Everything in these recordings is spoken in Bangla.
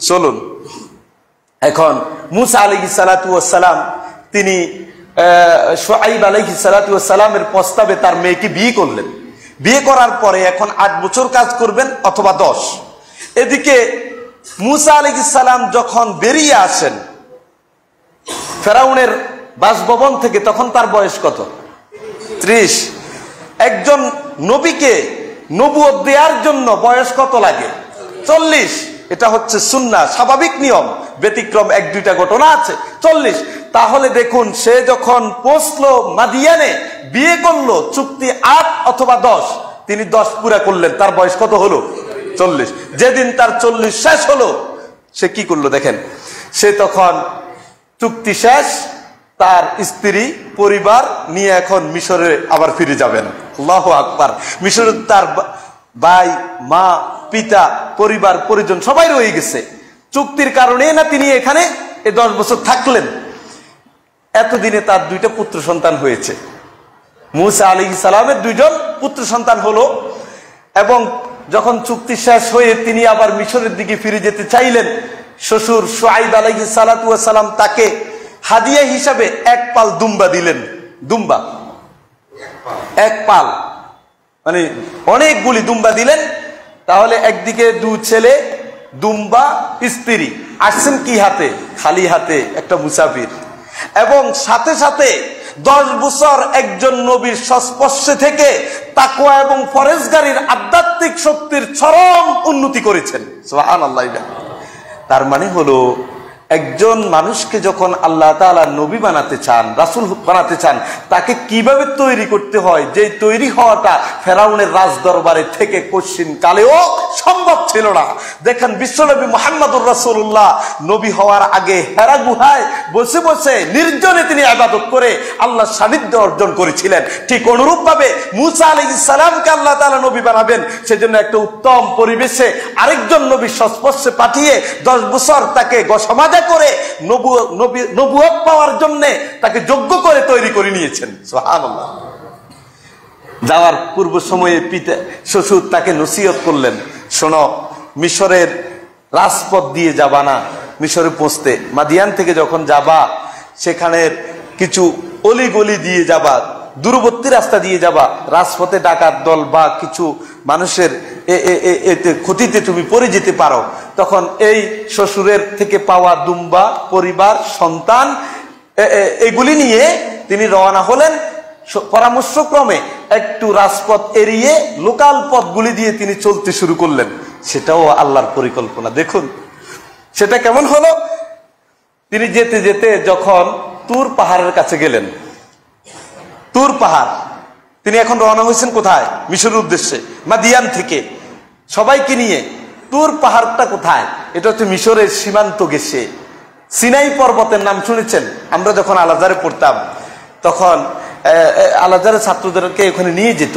চলুন এখন মুসা আলাইহিস সালাতু ওয়াস সালাম তিনি শুআইব আলাইহিস সালাতু ওয়াস সালামের প্রস্তাবে তার মেয়েকে বিয়ে করলেন। বিয়ে করার পরে এখন 8 বছর কাজ করবেন অথবা 10। এদিকে মুসা আলাইহিস সালাম যখন বেরিয়ে আসেন ফেরাউনের বাসভবন থেকে, তখন তার বয়স কত? 30। একজন নবীকে নবুয়ত দেওয়ার জন্য বয়স কত লাগে? 40। এটা হচ্ছে সুন্নাহ, স্বাভাবিক নিয়ম, ব্যতিক্রম 1-2টা ঘটনা আছে। 40। তাহলে দেখুন সে যখন পৌঁছলো মাদিয়ানে, বিয়ে করলো, চুক্তি 8 অথবা 10, তিনি 10 পুরা করলেন, তার বয়স কত হলো? 40। যেদিন তার 40 শেষ হলো সে কি করলো দেখেন, সে তখন চুক্তি শেষ, তার স্ত্রী পরিবার নিয়ে এখন মিশরে আবার ফিরে যাবেন। আল্লাহু আকবার। মিশরে তার ভাই, মা, পিতা, পরিবার পরিজন সবাই রয়ে গেছে। চুক্তির কারণে না তিনি এখানে 10 বছর থাকলেন। এতদিনে তার 2টা পুত্র সন্তান হয়েছে। মুসা আলাইহিস সালামের 2জন পুত্র সন্তান হলো, এবং যখন চুক্তি শেষ হয়ে তিনি আবার মিশরের দিকে ফিরে যেতে চাইলেন, শ্বশুর শুআইব আলাইহিস সালাতু ওয়াস সালাম তাকে হাদিয়া হিসাবে 1 পাল দুম্বা দিলেন। দুম্বা 1 পাল, মানে অনেকগুলি দুম্বা দিলেন। তাহলে একদিকে 2 ছেলে, দুম্বা, স্ত্রী আসছেন কি হাতে? খালি হাতে, একটা মুসাফির। এবং সাথে সাথে 10 বছর একজন নবীর সংস্পর্শে থেকে তাকওয়া এবং পরহেজগারির আধ্যাত্মিক শক্তির চরম উন্নতি করেছেন। সুবহানাল্লাহ। তার মানে হলো একজন মানুষকে যখন আল্লাহ তাআলা নবী বানাতে চান, রাসূল বানাতে চান, তাকে কিভাবে তৈরি করতে হয়, যে তৈরি হওয়াটা ফেরাউনের রাজ দরবারে থেকে কোশ্চিন কালেও সম্ভব ছিল না। দেখেন বিশ্বনবী মুহাম্মদুর রাসূলুল্লাহ নবী হওয়ার আগে হেরা গুহায় বসে বসে নির্জনে তিনি ইবাদত করে আল্লাহর সান্নিধ্য অর্জন করেছিলেন। ঠিক অনুরূপ ভাবে মুসা আলাইহিস সালামকে আল্লাহ তাআলা নবী বানাবেন, সেজন্য একটা উত্তম পরিবেশে আরেকজন নবীর সংস্পর্শে পাঠিয়ে 10 বছর তাকে সমাজে করে নবুয়ত পাওয়ার জন্য তাকে যোগ্য করে তৈরি করে নিয়েছেন। সুবহানাল্লাহ। যাওয়ার পূর্ব সময়ে পিতা শ্বশুর তাকে নসিহত করলেন, শোনো, মিশরের রাজপথ দিয়ে যাবা না, মিশরে পৌঁছতে মাদিয়ান থেকে যখন যাবা সেখানের কিছু অলিগলি দিয়ে যাবা, দূরবর্তী রাস্তা দিয়ে যাবা, রাজপথে ডাকাত দল বা কিছু মানুষের এতে ক্ষতিতে তুমি পড়ে যেতে পারো। তখন এই শ্বশুরের থেকে পাওয়া দুম্বা, পরিবার, সন্তান এগুলি নিয়ে তিনি রওনা হলেন। পরামর্শক্রমে একটু রাজপথ এড়িয়ে লোকাল পথগুলি দিয়ে তিনি চলতে শুরু করলেন। সেটাও আল্লাহর পরিকল্পনা। দেখুন সেটা কেমন হলো। তিনি যেতে যেতে যখন তুর পাহাড়ের কাছে গেলেন, তুর পাহাড়, তিনি এখন রওনা হয়েছেন কোথায়? মিশরের উদ্দেশ্যে, মাদিয়ান থেকে সবাইকে নিয়ে। তুর পাহাড়টা কোথায়? এটা হচ্ছে মিশরের সীমান্ত গেছে। সিনাই পর্বতের নাম শুনেছেন? আমরা যখন আল আজহারে পড়তাম তখন আল আজহারের ছাত্রদেরকে ওখানে নিয়ে যেত।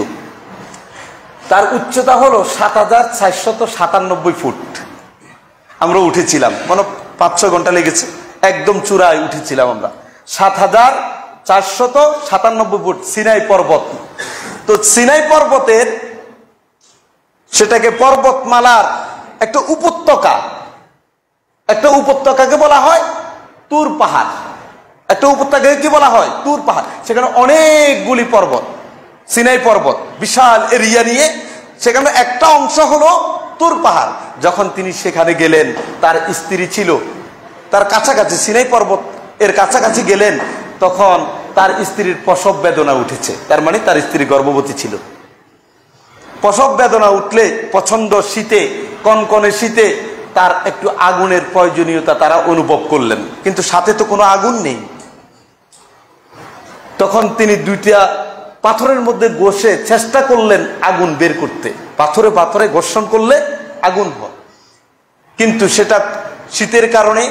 তার উচ্চতা হলো ৭,৪৯৭ ফুট। আমরা উঠেছিলাম, মানে ৫-৬ ঘন্টা লেগেছে, একদম চূড়ায় উঠেছিলাম আমরা। ৭,৪৯৭ ফুট সিনাই পর্বত। তো সিনাই পর্বতের, সেটাকে পর্বতমালার একটা উপত্যকা, একটা উপত্যকাকে বলা হয় তুর পাহাড়। একটা উপত্যকাকে কি বলা হয়? তুর পাহাড়। সেখানে অনেকগুলি পর্বত, সিনাই পর্বত বিশাল এরিয়া নিয়ে, সেখানে একটা অংশ হলো তুর পাহাড়। যখন তিনি সেখানে গেলেন, তার স্ত্রী ছিল তার কাছাকাছি, সিনাই পর্বত এর কাছাকাছি গেলেন, তখন তার স্ত্রীর প্রসব বেদনা উঠেছে। তার মানে তার স্ত্রী গর্ভবতী ছিল। প্রসব বেদনা উঠলে প্রচন্ড শীতে, কনকনে শীতে তার একটু আগুনের প্রয়োজনীয়তা তারা অনুভব করলেন, কিন্তু সাথে তো কোনো আগুন নেই। তখন তিনি 2টা পাথরের মধ্যে বসে চেষ্টা করলেন আগুন বের করতে। পাথরে পাথরে ঘর্ষণ করলে আগুন হয়, কিন্তু সেটা শীতের কারণে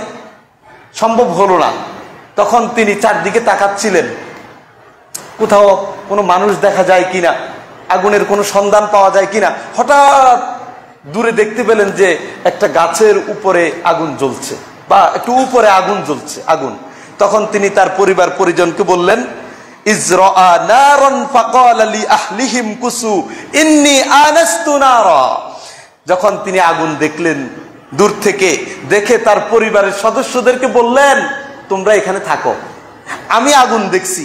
সম্ভব হলো না। তখন তিনি চারদিকে তাকাচ্ছিলেন, কোথাও কোনো মানুষ দেখা যায় কিনা, আগুনের কোনো সন্ধান পাওয়া যায় কিনা। হঠাৎ দূরে দেখতে পেলেন যে একটা গাছের উপরে আগুন জ্বলছে, বা একটু উপরে আগুন জ্বলছে, আগুন। তখন তিনি তার পরিবার পরিজনকে বললেন, ইজরা নারান ফাকালা লি আহলিহিম কুসু ইন্নী আনাস্তু নারা। যখন তিনি আগুন দেখলেন দূর থেকে দেখে তার পরিবারের সদস্যদেরকে বললেন, তোমরা এখানে থাকো, আমি আগুন দেখছি,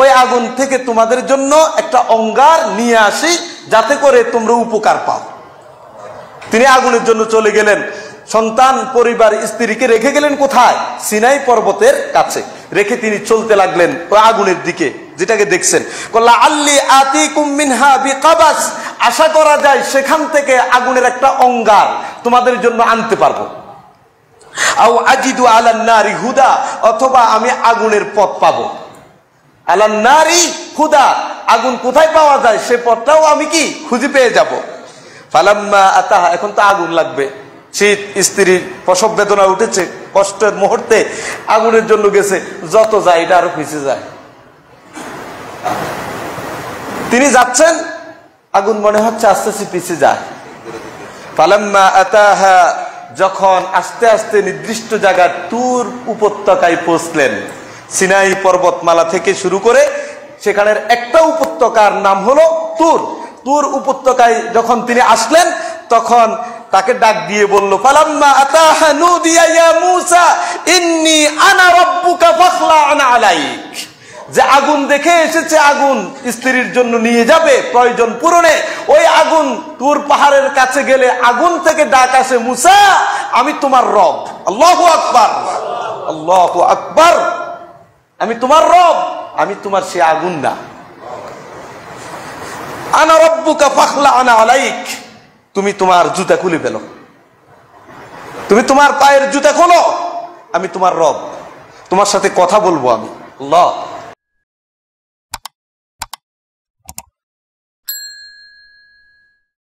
ওই আগুন থেকে তোমাদের জন্য একটা অঙ্গার নিয়ে আসি, যাতে করে তোমরা উপকার পাও। তিনি আগুনের জন্য চলে গেলেন। সন্তান, পরিবার, স্ত্রীকে রেখে গেলেন কোথায়? সিনাই পর্বতের কাছে রেখে তিনি চলতে লাগলেন ওই আগুনের দিকে, যেটাকে দেখছেন। কল্লা আল্লি আতিকুম মিনহা বিকাবাস, আশা করা যায় সেখান থেকে আগুনের একটা অঙ্গার তোমাদের জন্য আনতে পারবো। আও আজিদু আলান নারি হুদা, অথবা আমি আগুনের পথ পাবো। আলান নারি হুদা, আগুন কোথায় পাওয়া যায় সে পথটাও আমি কি খুঁজে পেয়ে যাব। ফালাম্মা আতাহা, এখন তো আগুন লাগবে, শীত, স্ত্রীর প্রসব বেদনা উঠেছে, কষ্টের মুহূর্তে আগুনের জন্য গেছে, যত যায় এটা আরো পিছিয়ে যায়। তিনি যাচ্ছেন, আগুন মনে হচ্ছে আস্তে আস্তে পিছিয়ে যায়। ফালাম্মা আতাহা, যখন আস্তে আস্তে নির্দিষ্ট জায়গা তুর উপত্যকায় পৌঁছলেন, সিনাই পর্বতমালা থেকে শুরু করে সেখানের একটা উপত্যকার নাম হলো তুর। তুর উপত্যকায় যখন তিনি আসলেন, তখন তাকে ডাক দিয়ে বলল, ফালাম্মা আতাহা নুদিয়া ইয়া মূসা ইন্নী আনা রাব্বুকা ফাখলা'ন আলাইক, যে আগুন দেখে এসেছে, আগুন স্ত্রীর জন্য নিয়ে যাবে প্রয়োজন পূরণে, ওই আগুন তুর পাহাড়ের কাছে গেলে আগুন থেকে ডাক আসে, মূসা আমি তোমার রব। আল্লাহু আকবার, আল্লাহু আকবার, আমি তোমার রব, আমি তোমার সে আগুন না। আনা রাব্বুকা ফাখলা'ন আলাইক, তুমি তোমার জুতা খুলে ফেলো, তুমি তোমার পায়ের জুতা খোলো, আমি তোমার রব, তোমার সাথে কথা বলবো আমি। আল্লাহ